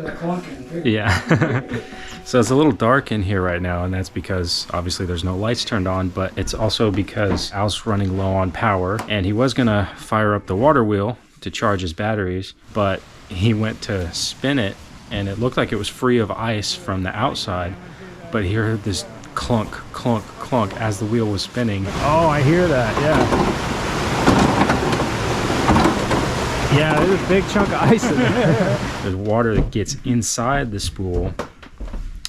the clunking. Yeah. So it's a little dark in here right now, and that's because obviously there's no lights turned on, but it's also because Al's running low on power, and he was gonna fire up the water wheel to charge his batteries, but he went to spin it, and it looked like it was free of ice from the outside, but he heard this clunk, clunk, clunk as the wheel was spinning. Oh, I hear that, yeah. Yeah, there's a big chunk of ice in there. There's water that gets inside the spool,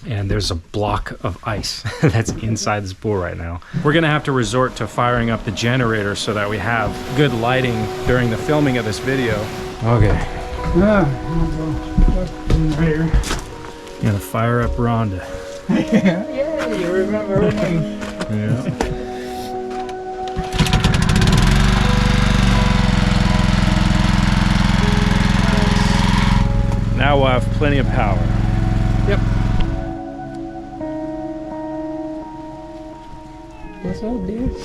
and there's a block of ice that's inside the spool right now. We're gonna have to resort to firing up the generator so that we have good lighting during the filming of this video. Okay. Here. You gotta fire up Rhonda. Yeah, you remember me. Yeah. Now we'll have plenty of power. Yep. What's up, dude?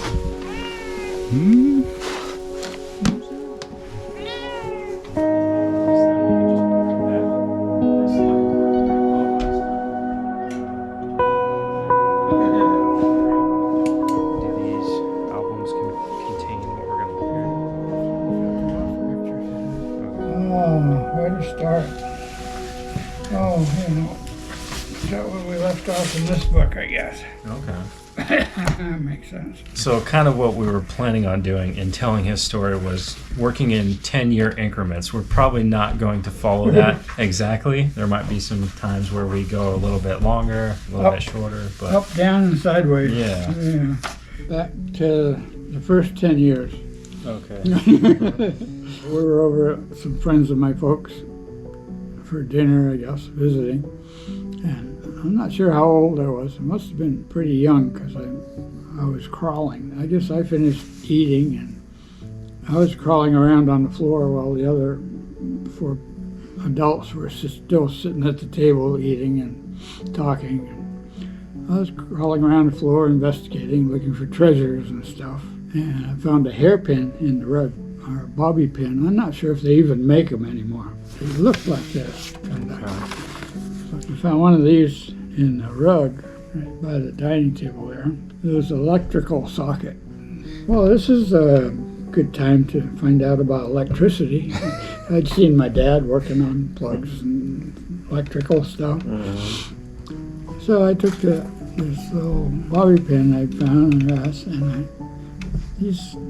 In this book, I guess. Okay. That makes sense. So kind of what we were planning on doing in telling his story was working in 10-year increments. We're probably not going to follow that exactly. There might be some times where we go a little bit longer, a little bit shorter. But up, down, and sideways. Yeah. Back to the first 10 years. Okay. We were over at some friends of my folks for dinner, I guess, visiting. And I'm not sure how old I was. I must have been pretty young because I was crawling. I guess I finished eating and I was crawling around on the floor while the other 4 adults were still sitting at the table eating and talking. I was crawling around the floor investigating, looking for treasures and stuff. And I found a hairpin in the rug, or a bobby pin. I'm not sure if they even make them anymore. It looked like this. I found one of these in the rug right by the dining table there. There was an electrical socket. Well, this is a good time to find out about electricity. I'd seen my dad working on plugs and electrical stuff. So I took this little bobby pin I found in the rest, and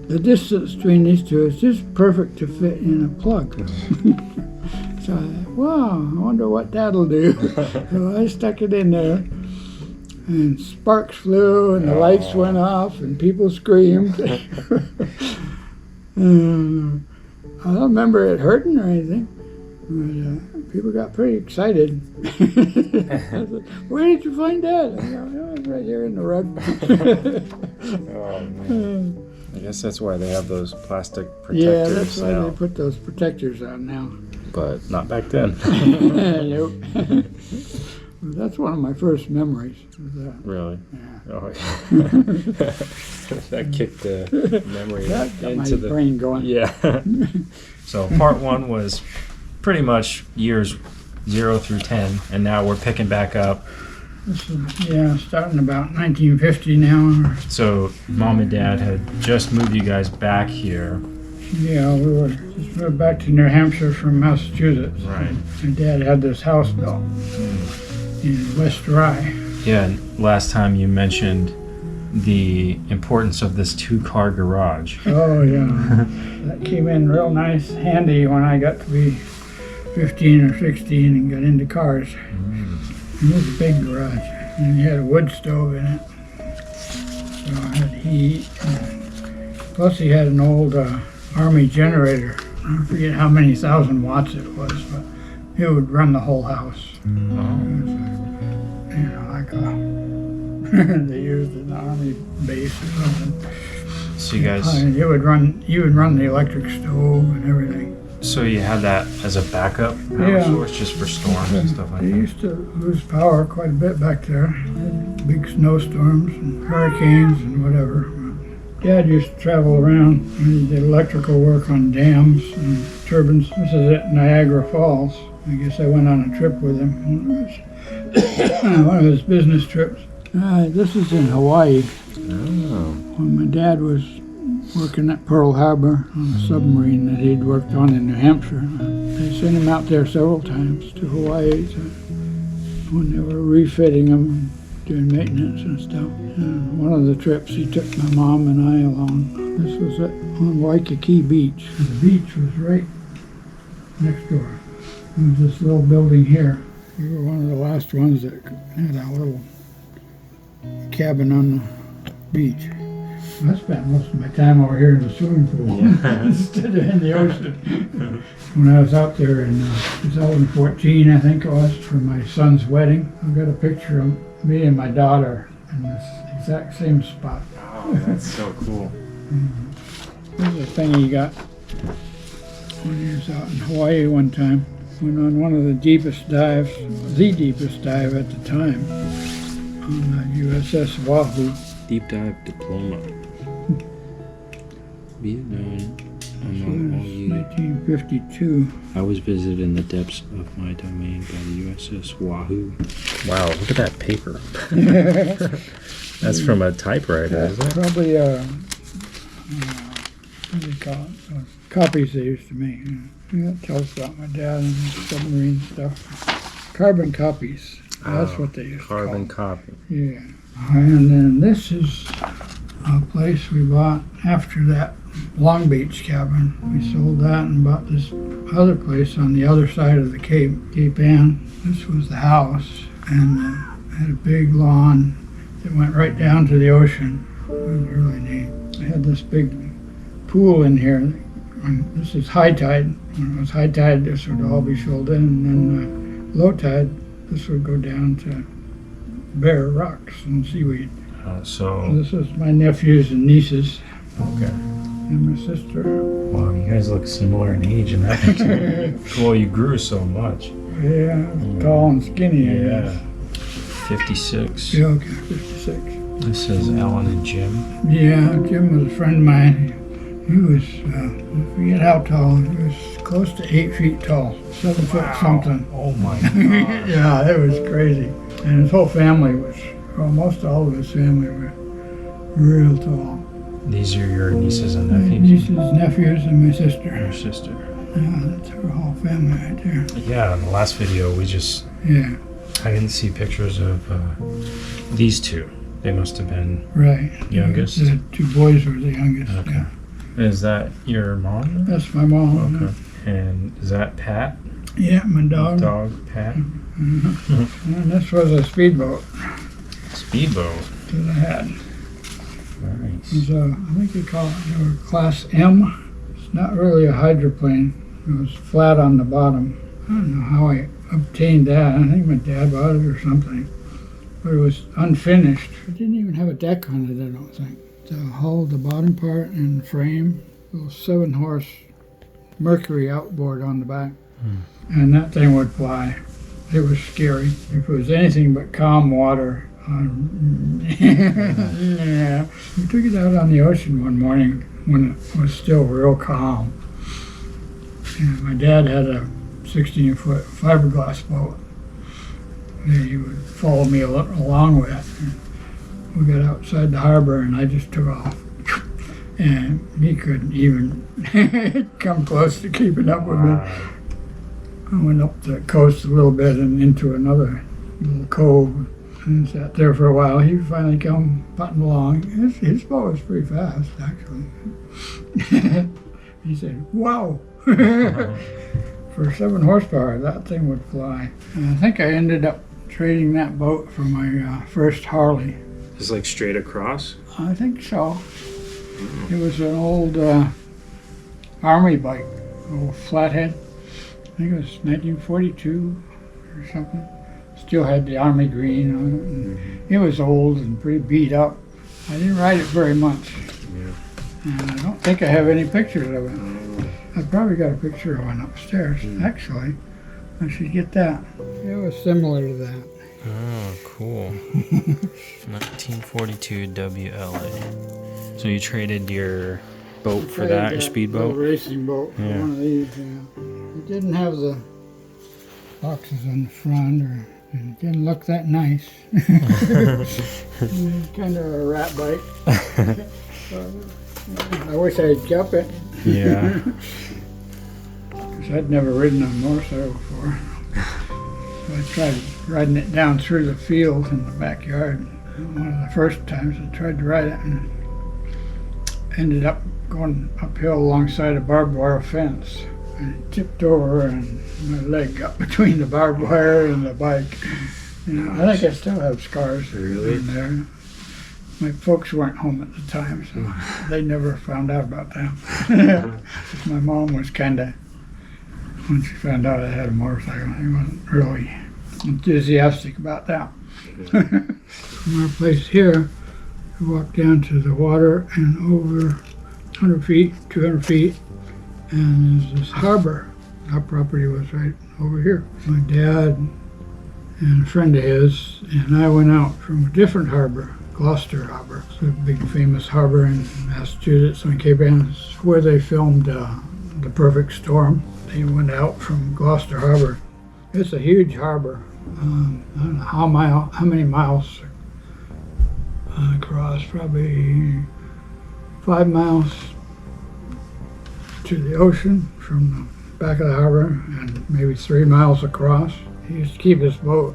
the distance between these two is just perfect to fit in a plug. So I thought, wow, I wonder what that'll do. So I stuck it in there, and sparks flew, and the lights went off, and people screamed. And I don't remember it hurting or anything, but people got pretty excited. I said, where did you find that? I said, oh, it's right here in the rug. Oh, man. I guess that's why they have those plastic protectors. Yeah, that's why they put those protectors on now. But not back then. Nope. That's one of my first memories. That. Really? Yeah. Oh, yeah. That kicked the memory that got into my brain going. Yeah. So part 1 was pretty much years 0 through 10, and now we're picking back up. This is, starting about 1950 now. So Mom and Dad had just moved you guys back here. Yeah, we just moved back to New Hampshire from Massachusetts. Right. My dad had this house built in West Rye. Yeah, and last time you mentioned the importance of this 2-car garage. Oh, yeah. That came in real nice, handy when I got to be 15 or 16 and got into cars. It was a big garage, and it had a wood stove in it. So I had heat. Plus he had an old Army generator. I forget how many thousand watts it was, but it would run the whole house. It was like they used it in the Army base or something. So you guys... You would run the electric stove and everything. So you had that as a backup power source just for storms and stuff like that? They used to lose power quite a bit back there. Big snowstorms and hurricanes and whatever. Dad used to travel around and he did electrical work on dams and turbines. This is at Niagara Falls. I guess I went on a trip with him. One of his business trips. This is in Hawaii. Oh. When my dad was working at Pearl Harbor on a submarine that he'd worked on in New Hampshire. They sent him out there several times to Hawaii when they were refitting them, doing maintenance and stuff. And one of the trips he took my mom and I along. This was on Waikiki Beach. The beach was right next door. There was this little building here. We were one of the last ones that had a little cabin on the beach. I spent most of my time over here in the swimming pool instead of in the ocean. When I was out there in 2014, I think it was, for my son's wedding, I've got a picture of me and my daughter in this exact same spot. Oh, that's so cool. There's a thing he got when he was out in Hawaii one time. Went on one of the deepest dives, the deepest dive at the time, on the USS Wahoo. Deep dive diploma. Vietnam. Among all you. 1952. I was visited in the depths of my domain by the USS Wahoo. Wow, look at that paper. That's from a typewriter, isn't it? Probably what do you call it? Copies they used to make. That tells about my dad and submarine stuff. Carbon copies. That's what they used to call Carbon them. copy. Yeah. And then this is a place we bought after that Long Beach cabin. We sold that and bought this other place on the other side of the Cape Ann. This was the house, and had a big lawn that went right down to the ocean. It was really neat. It had this big pool in here. And this is high tide. When it was high tide, this would all be filled in, and then low tide, this would go down to bare rocks and seaweed. So, This is my nephews and nieces okay. and my sister. Wow, you guys look similar in age and that picture. Cool, you grew so much. Yeah, tall and skinny, I Yeah. guess. 56. Yeah, okay, 56. This is Ellen and Jim. Yeah, Jim was a friend of mine. He was, I forget how tall, he was close to 8 feet tall, 7 foot something. Oh my god. Yeah, it was crazy. And his whole family was, almost all of his family were real tall. These are your nieces and nephews? Nieces, nephews, and my sister. Your sister. Yeah, that's her whole family right there. Yeah, in the last video we just, Yeah, I didn't see pictures of these two. They must have been right. youngest. The 2 boys were the youngest. Okay. Yeah. Is that your mom? That's my mom. Okay. And is that Pat? Yeah, my dog. Dog, Pat? And this was a speedboat Speedboat. that I had. Nice. It was I think they call it Class M. It's not really a hydroplane. It was flat on the bottom. I don't know how I obtained that. I think my dad bought it or something. But it was unfinished. It didn't even have a deck on it, I don't think. The hull, the bottom part, and the frame. Little 7-horse Mercury outboard on the back. And that thing would fly. It was scary. If it was anything but calm water. Yeah. We took it out on the ocean one morning when it was still real calm. And my dad had a 16-foot fiberglass boat that he would follow me along with. We got outside the harbor and I just took off. And he couldn't even come close to keeping up with me. I went up the coast a little bit and into another little cove and sat there for a while. He finally come putting along. His boat was pretty fast, actually. He said, "Wow." For 7 horsepower, that thing would fly. And I think I ended up trading that boat for my first Harley. It's like straight across? I think so. It was an old army bike, old flathead. I think it was 1942 or something. Still had the army green on it. And it was old and pretty beat up. I didn't ride it very much. And I don't think I have any pictures of it. I've probably got a picture of one upstairs, actually. I should get that. It was similar to that. Oh, cool. 1942 WLA. So you traded your boat for that, your Little speedboat? racing boat for Yeah. one of these, yeah. It didn't have the boxes on the front, and it didn't look that nice. Kind of a rat bike. I wish I had kept it. Yeah. Because I'd never ridden a motorcycle before. So I tried riding it down through the field in the backyard. One of the first times I tried to ride it, and ended up going uphill alongside a barbed wire fence. And it tipped over, and my leg got between the barbed wire and the bike. You know, I think I still have scars in there. My folks weren't home at the time, so they never found out about them. My mom was kind of, when she found out I had a motorcycle, she wasn't really enthusiastic about that. From our place here, we walked down to the water and over 100 feet, 200 feet, and there's this harbor. Our property was right over here. My dad and a friend of his and I went out from a different harbor, Gloucester Harbor. It's a big famous harbor in Massachusetts on Cape Ann. It's where they filmed The Perfect Storm. They went out from Gloucester Harbor. It's a huge harbor. I don't know how many miles across, probably 5 miles to the ocean from the back of the harbor, and maybe 3 miles across. He used to keep his boat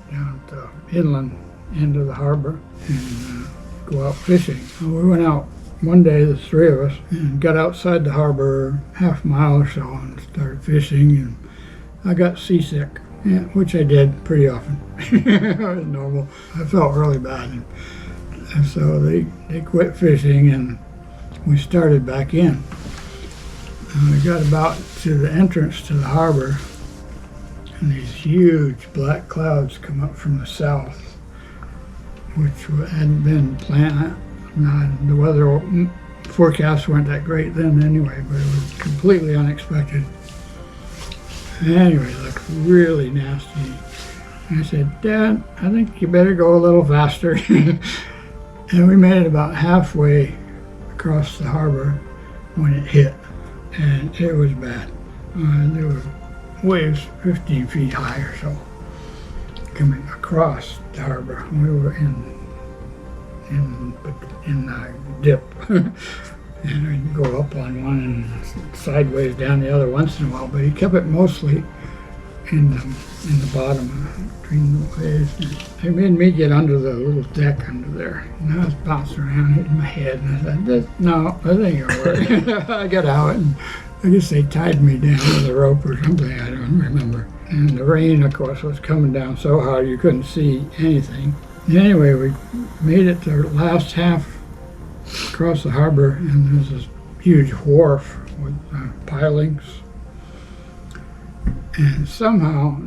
down at the inland end of the harbor and go out fishing. So we went out one day, the three of us, and got outside the harbor half a mile or so and started fishing, and I got seasick, which I did pretty often. It was normal. I felt really bad. And so they quit fishing and we started back in. And we got about to the entrance to the harbor, and these huge black clouds come up from the south, which hadn't been planned. The weather forecasts weren't that great then anyway, but it was completely unexpected. Anyway, it looked really nasty. And I said, Dad, I think you better go a little faster. And we made it about halfway across the harbor when it hit, and it was bad. There were waves 15 feet high or so coming across the harbor. We were in the dip, and we'd go up on one and sideways down the other once in a while. But he kept it mostly in the bottom between the waves. They made me get under the little deck under there, and I was bouncing around hitting my head. And I said, "No, that ain't gonna work." I got out, and I guess they tied me down with a rope or something. I don't remember. And the rain, of course, was coming down so hard you couldn't see anything. Anyway, we made it to the last half across the harbor, and there's this huge wharf with pilings. And somehow,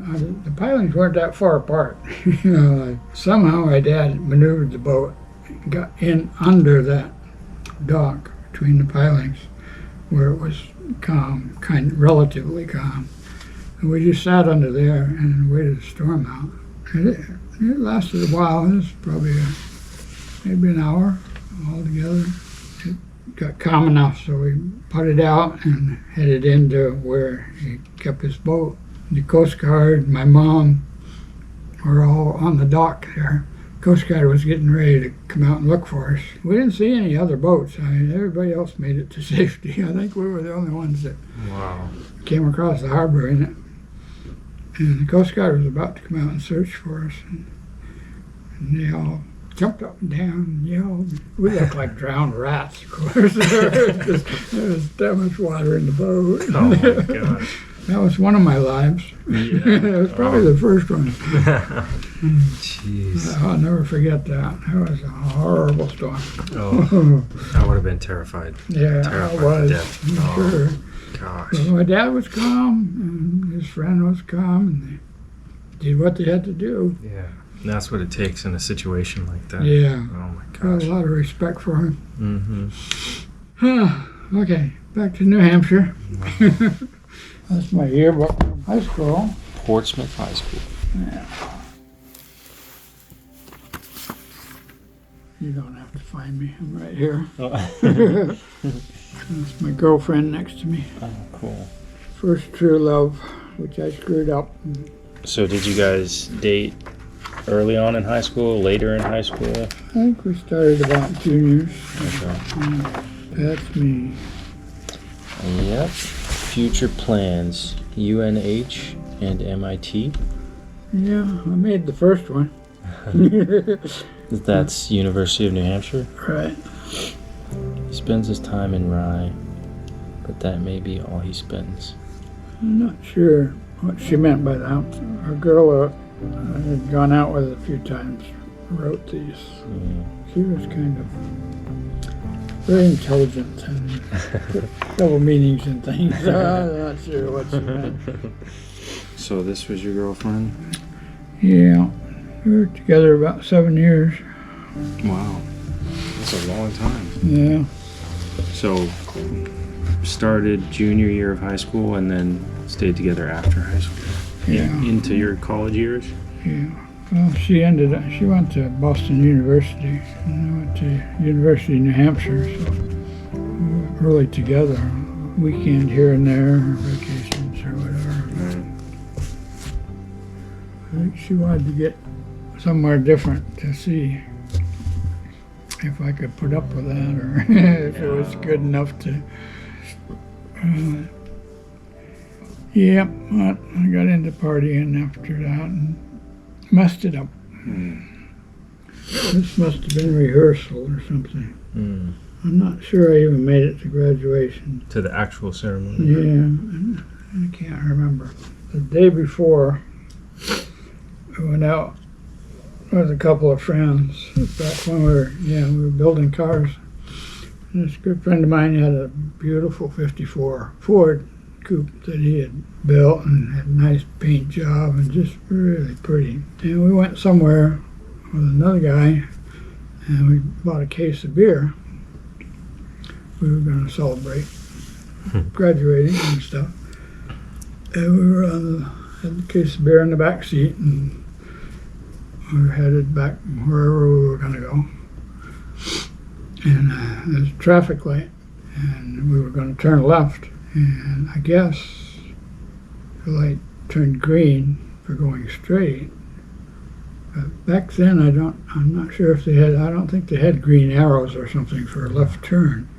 the pilings weren't that far apart. Somehow my dad maneuvered the boat, got in under that dock between the pilings, where it was calm, relatively calm. And we just sat under there and waited the storm out. And it lasted a while. It was probably maybe an hour altogether. It got calm enough, so we putted out and headed into where he kept his boat. The Coast Guard, my mom, were all on the dock there. Coast Guard was getting ready to come out and look for us. We didn't see any other boats. Everybody else made it to safety. I think we were the only ones that came across the harbor in it. And the Coast Guard was about to come out and search for us. And they all jumped up and down and yelled. We looked like drowned rats, of course. There was that much water in the boat. Oh my God. That was one of my lives. Yeah. It was probably the first one. Jeez. I'll never forget that. That was a horrible storm. Oh, I would have been terrified. Yeah, Terrified I was. to death. I'm Oh, sure. gosh. But my dad was calm, and his friend was calm, and they did what they had to do. Yeah. And that's what it takes in a situation like that. Yeah. Oh my Got a gosh. lot of respect for him. Mm-hmm. Okay, back to New Hampshire. That's my yearbook from high school. Portsmouth High School. Yeah. You don't have to find me. I'm right here. That's my girlfriend next to me. Oh, cool. First true love. which I screwed up. So did you guys date early on in high school, later in high school? I think we started about juniors. Okay. That's me. Yep. Future plans, UNH and MIT. Yeah, I made the first one. That's University of New Hampshire. Right. He spends his time in Rye, but that may be all he spends. I'm not sure what she meant by that. Our girl I had gone out with a few times wrote these. She was kind of very intelligent and put double meanings in things. I'm not sure what she meant. So this was your girlfriend? Yeah, we were together about 7 years. Wow. That's a long time. Yeah. So started junior year of high school and then stayed together after high school. Yeah. Into your college years? Yeah. Well, she went to Boston University, and I went to University of New Hampshire, so we were really together. Weekend here and there, or vacations or whatever. I think she wanted to get somewhere different to see if I could put up with that, or if it was good enough to. Yeah, but I got into partying after that and messed it up. This must have been rehearsal or something. I'm not sure I even made it to graduation. To the actual ceremony. Yeah, I can't remember. The day before, I went out with a couple of friends back when we were building cars. And this good friend of mine had a beautiful 54 Ford coupe that he had built and had a nice paint job and just really pretty. And we went somewhere with another guy and we bought a case of beer. We were going to celebrate graduating and stuff. And we were had the case of beer in the back seat and we were headed back wherever we were going to go. And there's a traffic light and we were going to turn left. And I guess the light turned green for going straight. But back then, I'm not sure if I don't think they had green arrows or something for a left turn.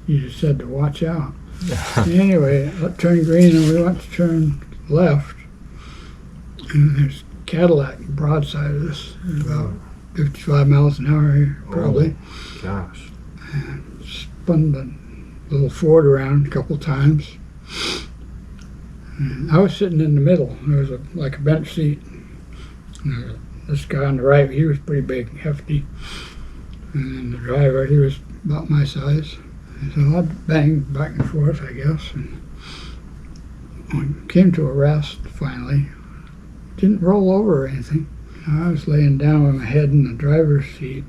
You just had to watch out. Anyway, it turned green and we went to turn left. And there's Cadillac broadside of us at about 55 miles an hour, probably. Oh, gosh. And spun the little Ford around a couple times. And I was sitting in the middle. There was like a bench seat. And this guy on the right, he was pretty big, hefty. And then the driver, he was about my size. And so I banged back and forth, I guess. And we came to a rest finally. Didn't roll over or anything. I was laying down with my head in the driver's seat.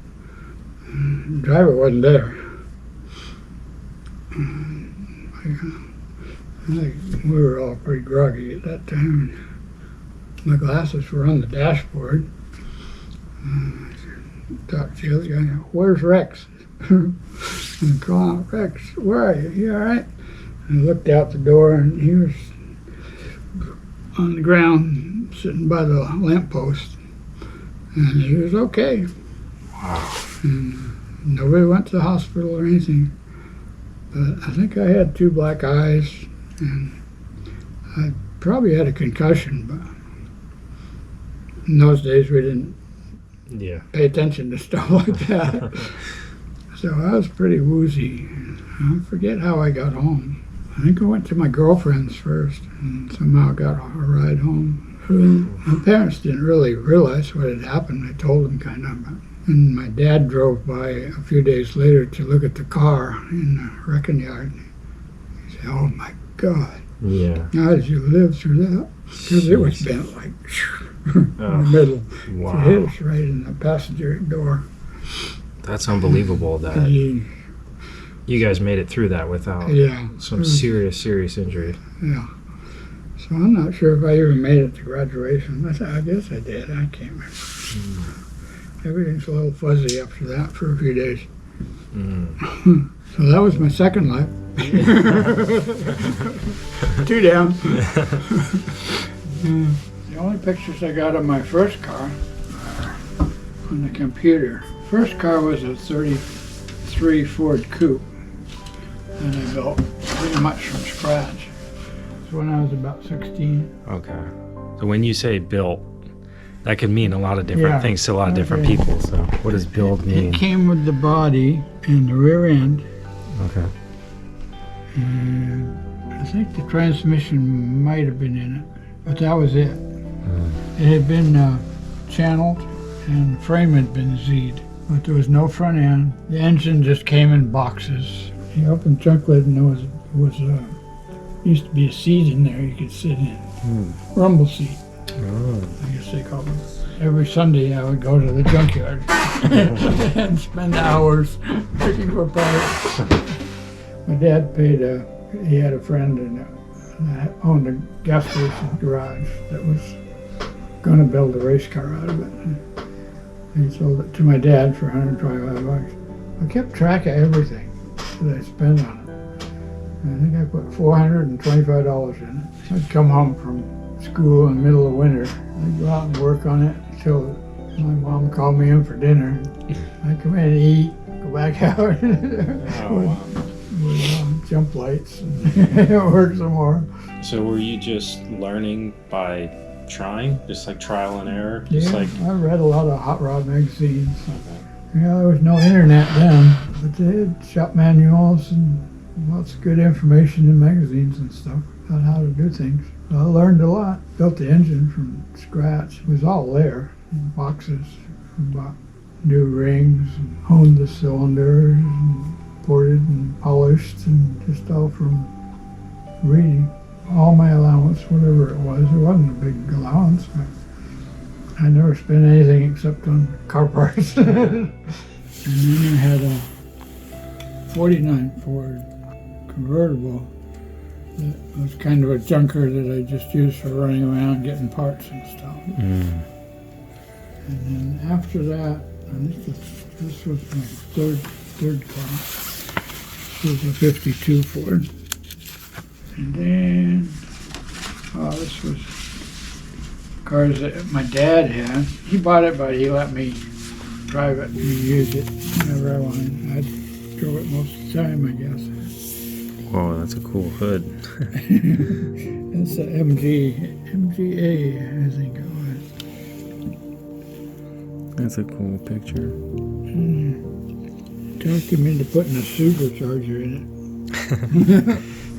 And the driver wasn't there. We were all pretty groggy at that time. My glasses were on the dashboard. I talked to the other guy, "Where's Rex?" And I called out, "Rex, where are you? You all right?" And I looked out the door and he was on the ground sitting by the lamppost. And he was okay. Wow. And nobody went to the hospital or anything. But I think I had 2 black eyes, and I probably had a concussion, but in those days we didn't pay attention to stuff like that. So I was pretty woozy. I forget how I got home. I think I went to my girlfriend's first, and somehow got a ride home. My parents didn't really realize what had happened. I told them kind of, but and my dad drove by a few days later to look at the car in the wrecking yard. He said, "Oh my God. Yeah. How did you live through that?" Because it was bent like in the middle. Wow. It hit us right in the passenger door. That's unbelievable that you guys made it through that without some serious injury. Yeah. So I'm not sure if I even made it to graduation. I guess I did. I can't remember. Everything's a little fuzzy after that for a few days. So that was my second life. 2 down. The only pictures I got of my first car are on the computer. First car was a 33 Ford Coupe, and I built pretty much from scratch. So when I was about 16. Okay. So when you say built, that could mean a lot of different things to a lot of different people. So what does build mean? It came with the body and the rear end. Okay. And I think the transmission might have been in it, but that was it. It had been channeled and the frame had been Z'd, but there was no front end. The engine just came in boxes. You opened the trunk lid and there was used to be a seat in there you could sit in. Rumble seat. I guess they call it. Every Sunday I would go to the junkyard and spend hours looking for parts. My dad he had a friend and owned a gas station garage that was going to build a race car out of it. And he sold it to my dad for $125. I kept track of everything that I spent on it. And I think I put $425 in it. I'd come home from school in the middle of winter. I'd go out and work on it until my mom called me in for dinner. I'd come in and eat, go back out with jump lights and work some more. So were you just learning by trying, just like trial and error? I read a lot of hot rod magazines. There was no internet then, but they had shop manuals and lots of good information in magazines and stuff about how to do things. I learned a lot. Built the engine from scratch. It was all there in boxes. Bought new rings and honed the cylinders and ported and polished, and just all from reading. All my allowance, whatever it wasn't a big allowance, but I never spent anything except on car parts. And then I had a 49 Ford convertible that was kind of a junker that I just used for running around getting parts and stuff. And then after that, I think this was my third car. This was a 52 Ford. And then, this was cars that my dad had. He bought it, but he let me drive it and use it whenever I wanted. I drove it most of the time, I guess. Whoa, that's a cool hood. That's the MGA, I think it was. That's a cool picture. Talked him into putting a supercharger in it.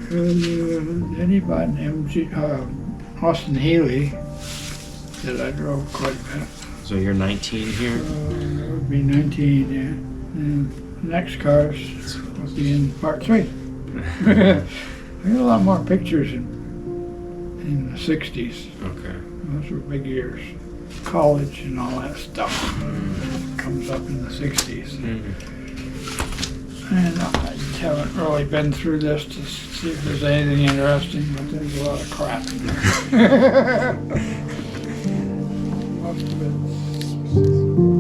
Then he bought an Austin Healey that I drove quite a bit. So you're 19 here? That would be 19, yeah. And the next cars will be in part 3. I got a lot more pictures in the 60s. Okay. Those were big years. College and all that stuff comes up in the 60s. And I haven't really been through this to see if there's anything interesting, but there's a lot of crap in there. Most of it.